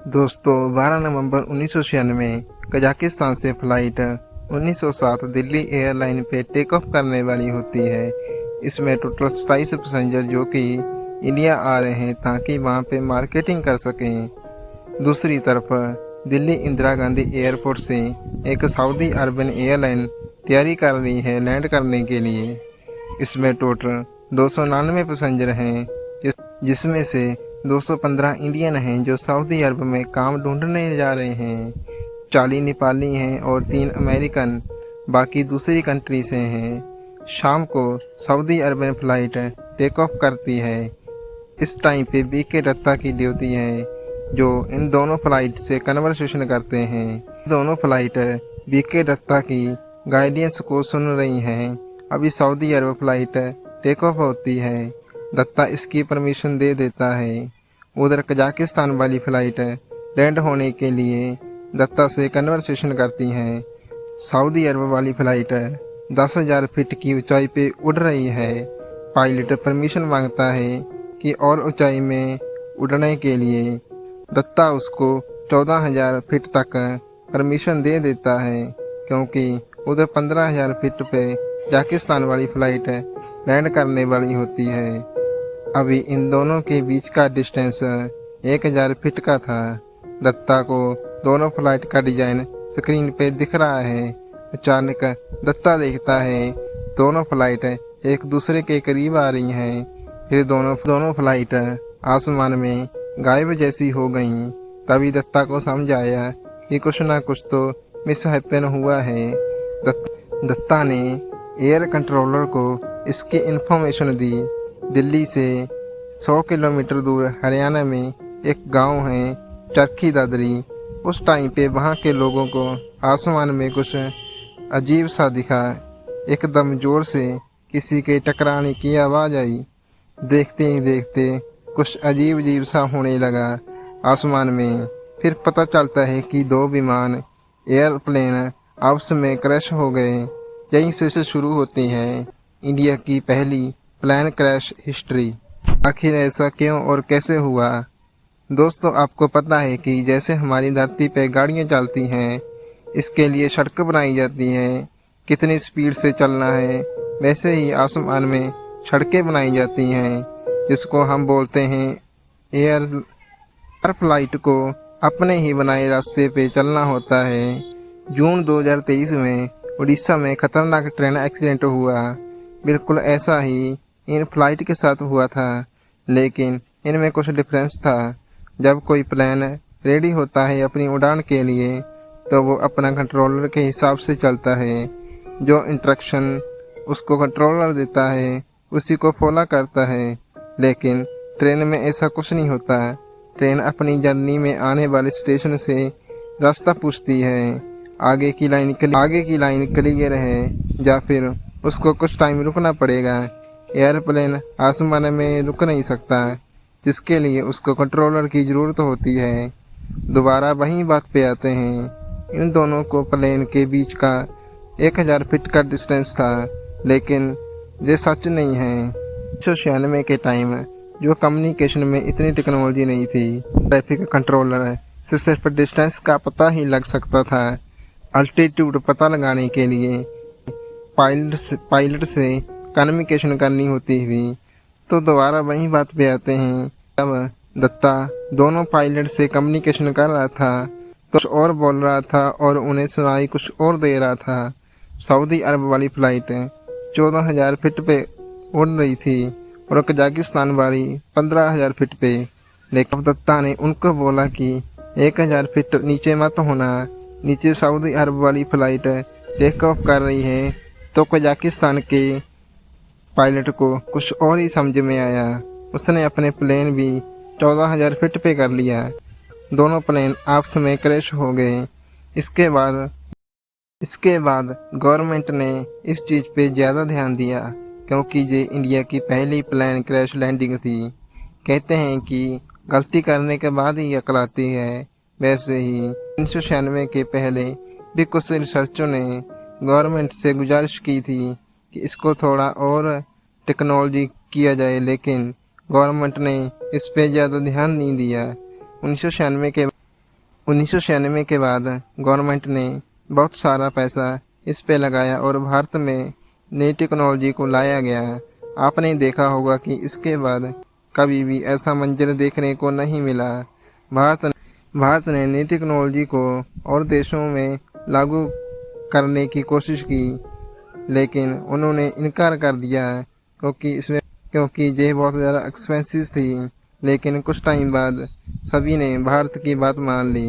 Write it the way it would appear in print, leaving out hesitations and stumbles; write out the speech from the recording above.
दोस्तों 12 नवंबर 1996 कजाकिस्तान से flight 1907 Delhi airline पे टेक ऑफ करने वाली होती है। इसमें टोटल 27 पैसेंजर जो कि इंडिया आ रहे हैं ताकि वहाँ पे मार्केटिंग कर सकें। दूसरी तरफ दिल्ली इंदिरा गांधी एयरपोर्ट से एक सऊदी अरबियन एयरलाइन तैयारी कर रही है लैंड करने के लिए। इसमें टोटल 299 पैसेंजर हैं, जिसमें से 215 इंडियन हैं जो सऊदी अरब में काम ढूंढने जा रहे हैं, 40 नेपाली हैं और 3 अमेरिकन बाकी दूसरी कंट्री से हैं। शाम को सऊदी अरब फ़्लाइट टेक ऑफ करती है। इस टाइम पे बीके दत्ता की ड्यूटी है जो इन दोनों फ़्लाइट से कन्वर्सेशन करते हैं। दोनों फ़्लाइट बीके दत्ता की गाइडेंस को सुन रही हैं। अभी सऊदी अरब फ़्लाइट टेक ऑफ होती है, दत्ता इसकी परमिशन दे देता है। उधर कजाकिस्तान वाली फ़्लाइट लैंड होने के लिए दत्ता से कन्वर्सेशन करती हैं। सऊदी अरब वाली फ़्लाइट 10,000 फीट की ऊंचाई पे उड़ रही है। पायलट परमिशन मांगता है कि और ऊंचाई में उड़ने के लिए। दत्ता उसको 14,000 फीट तक परमिशन दे देता है, क्योंकि उधर 15,000 फीट पे कजाकिस्तान वाली फ़्लाइट लैंड करने वाली होती है। अभी इन दोनों के बीच का डिस्टेंस 1,000 फीट का था। दत्ता को दोनों फ्लाइट का डिज़ाइन स्क्रीन पे दिख रहा है। अचानक दत्ता देखता है दोनों फ्लाइट एक दूसरे के करीब आ रही हैं। फिर दोनों फ्लाइट आसमान में गायब जैसी हो गईं। तभी दत्ता को समझ आया कि कुछ ना कुछ तो मिसहैपन हुआ है। दत्ता ने एयर कंट्रोलर को इसकी इन्फॉर्मेशन दी। दिल्ली से 100 किलोमीटर दूर हरियाणा में एक गांव है चरखी दादरी। उस टाइम पे वहाँ के लोगों को आसमान में कुछ अजीब सा दिखा। एकदम ज़ोर से किसी के टकराने की आवाज़ आई। देखते ही देखते कुछ अजीब अजीब सा होने लगा आसमान में। फिर पता चलता है कि 2 विमान एयरप्लेन आपस में क्रैश हो गए। यहीं से शुरू होती है इंडिया की पहली प्लेन क्रैश हिस्ट्री। आखिर ऐसा क्यों और कैसे हुआ? दोस्तों, आपको पता है कि जैसे हमारी धरती पे गाड़ियाँ चलती हैं, इसके लिए सड़क बनाई जाती हैं, कितनी स्पीड से चलना है, वैसे ही आसमान में सड़कें बनाई जाती हैं, जिसको हम बोलते हैं एयर फ्लाइट को अपने ही बनाए रास्ते पे चलना होता है। जून 2023 में उड़ीसा में खतरनाक ट्रेन एक्सीडेंट हुआ। बिल्कुल ऐसा ही इन फ्लाइट के साथ हुआ था, लेकिन इनमें कुछ डिफरेंस था। जब कोई प्लेन रेडी होता है अपनी उड़ान के लिए, तो वो अपना कंट्रोलर के हिसाब से चलता है। जो इंस्ट्रक्शन उसको कंट्रोलर देता है उसी को फॉलो करता है। लेकिन ट्रेन में ऐसा कुछ नहीं होता। ट्रेन अपनी जर्नी में आने वाले स्टेशन से रास्ता पूछती है, आगे की लाइन क्लियर है या फिर उसको कुछ टाइम रुकना पड़ेगा। एयरप्लेन आसमान में रुक नहीं सकता, जिसके लिए उसको कंट्रोलर की ज़रूरत होती है। दोबारा वही बात पे आते हैं। इन दोनों को प्लेन के बीच का 1,000 फीट का डिस्टेंस था, लेकिन ये सच नहीं है। 1996 के टाइम जो कम्युनिकेशन में इतनी टेक्नोलॉजी नहीं थी, ट्रैफिक कंट्रोलर से सिर्फ डिस्टेंस का पता ही लग सकता था। अल्टीट्यूड पता लगाने के लिए पायलट से कम्युनिकेशन करनी होती थी। तो दोबारा वही बात पे आते हैं। अब दत्ता दोनों पायलट से कम्युनिकेशन कर रहा था, तो कुछ और बोल रहा था और उन्हें सुनाई कुछ और दे रहा था। सऊदी अरब वाली फ़्लाइट 14,000 फीट पे उड़ रही थी और कजाकिस्तान वाली 15,000 फीट पे। लेकिन दत्ता ने उनको बोला कि 1,000 फीट नीचे मत होना, नीचे सऊदी अरब वाली फ़्लाइट टेक ऑफ कर रही है। तो कजाकिस्तान के पायलट को कुछ और ही समझ में आया। उसने अपने प्लेन भी 14,000 फीट पे कर लिया। दोनों प्लेन आपस में क्रैश हो गए। इसके बाद गवर्नमेंट ने इस चीज़ पे ज़्यादा ध्यान दिया, क्योंकि ये इंडिया की पहली प्लेन क्रैश लैंडिंग थी। कहते हैं कि गलती करने के बाद ही अकल आती है। वैसे ही 1996 के पहले भी कुछ रिसर्चों ने गवर्नमेंट से गुजारिश की थी कि इसको थोड़ा और टेक्नोलॉजी किया जाए, लेकिन गवर्नमेंट ने इस पे ज़्यादा ध्यान नहीं दिया। 1996 के 1996 के बाद गवर्नमेंट ने बहुत सारा पैसा इस पे लगाया और भारत में नई टेक्नोलॉजी को लाया गया। आपने देखा होगा कि इसके बाद कभी भी ऐसा मंजर देखने को नहीं मिला। भारत ने नई टेक्नोलॉजी को और देशों में लागू करने की कोशिश की, लेकिन उन्होंने इनकार कर दिया क्योंकि ये बहुत ज़्यादा एक्सपेंसिव थी। लेकिन कुछ टाइम बाद सभी ने भारत की बात मान ली।